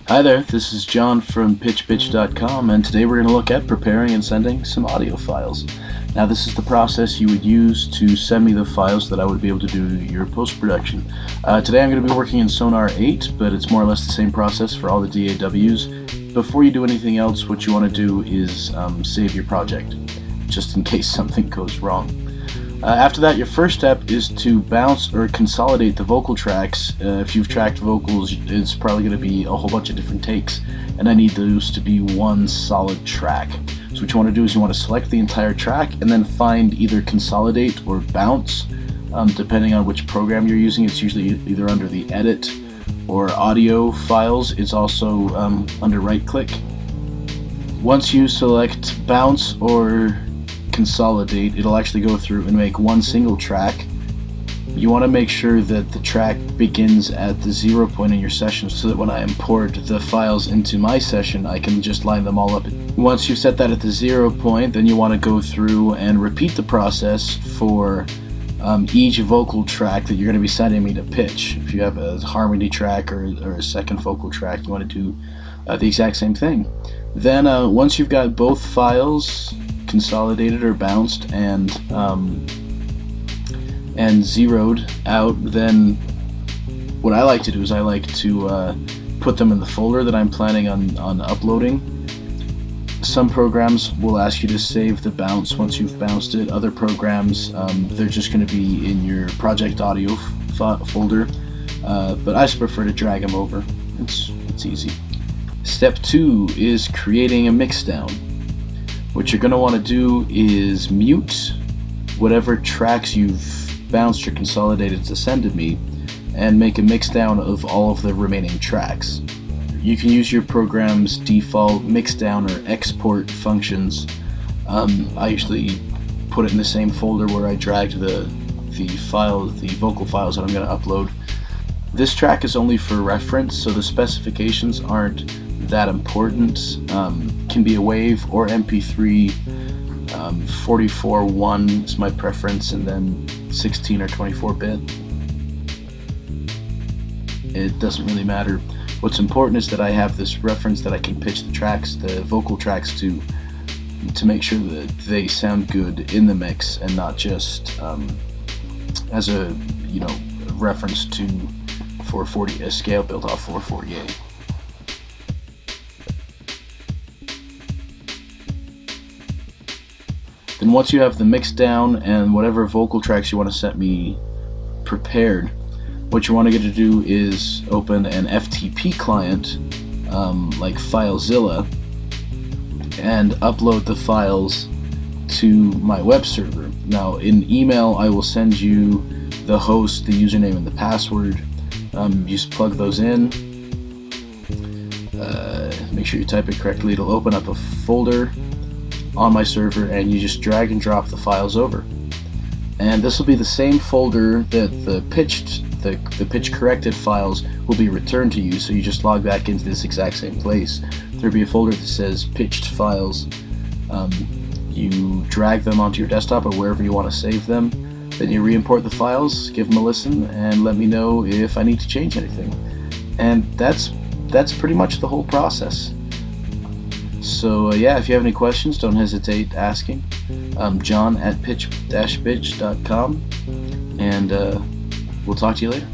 Hi there, this is John from pitchbitch.com, and today we're going to look at preparing and sending some audio files. Now this is the process you would use to send me the files that I would be able to do your post-production. Today I'm going to be working in Sonar 8, but it's more or less the same process for all the DAWs. Before you do anything else, what you want to do is save your project, just in case something goes wrong. After that, your first step is to bounce or consolidate the vocal tracks. If you've tracked vocals, it's probably going to be a whole bunch of different takes, and I need those to be one solid track. So what you want to do is you want to select the entire track and then find either consolidate or bounce, depending on which program you're using. It's usually either under the edit or audio files. It's also under right click. Once you select bounce or consolidate, it'll actually go through and make one single track. You want to make sure that the track begins at the 0 point in your session so that when I import the files into my session I can just line them all up. Once you've set that at the 0 point, then you want to go through and repeat the process for each vocal track that you're going to be sending me to pitch. If you have a harmony track or a second vocal track, you want to do the exact same thing. Then once you've got both files consolidated or bounced and zeroed out, then what I like to do is I like to put them in the folder that I'm planning on uploading. Some programs will ask you to save the bounce once you've bounced it. Other programs, they're just going to be in your project audio folder, but I just prefer to drag them over. It's easy. Step 2 is creating a mixdown. What you're going to want to do is mute whatever tracks you've bounced or consolidated to send to me and make a mixdown of all of the remaining tracks. You can use your program's default mixdown or export functions. I usually put it in the same folder where I dragged the vocal files that I'm going to upload. This track is only for reference, so the specifications aren't that important. Can be a WAV or MP3. 44.1 is my preference, and then 16 or 24-bit. It doesn't really matter. What's important is that I have this reference that I can pitch the tracks, the vocal tracks to make sure that they sound good in the mix and not just as a reference to 440, a scale built off 448. Then once you have the mix down and whatever vocal tracks you want to set me prepared, what you want to get to do is open an FTP client like FileZilla and upload the files to my web server. Now in email I will send you the host, the username, and the password. You just plug those in, make sure you type it correctly. It'll open up a folder on my server, and you just drag and drop the files over. And this will be the same folder that the pitch corrected files will be returned to you, so you just log back into this exact same place. There'll be a folder that says pitched files. You drag them onto your desktop or wherever you want to save them. Then you re-import the files, give them a listen, and let me know if I need to change anything. And that's pretty much the whole process. So yeah, if you have any questions, don't hesitate asking. John at pitch-bitch.com, and we'll talk to you later.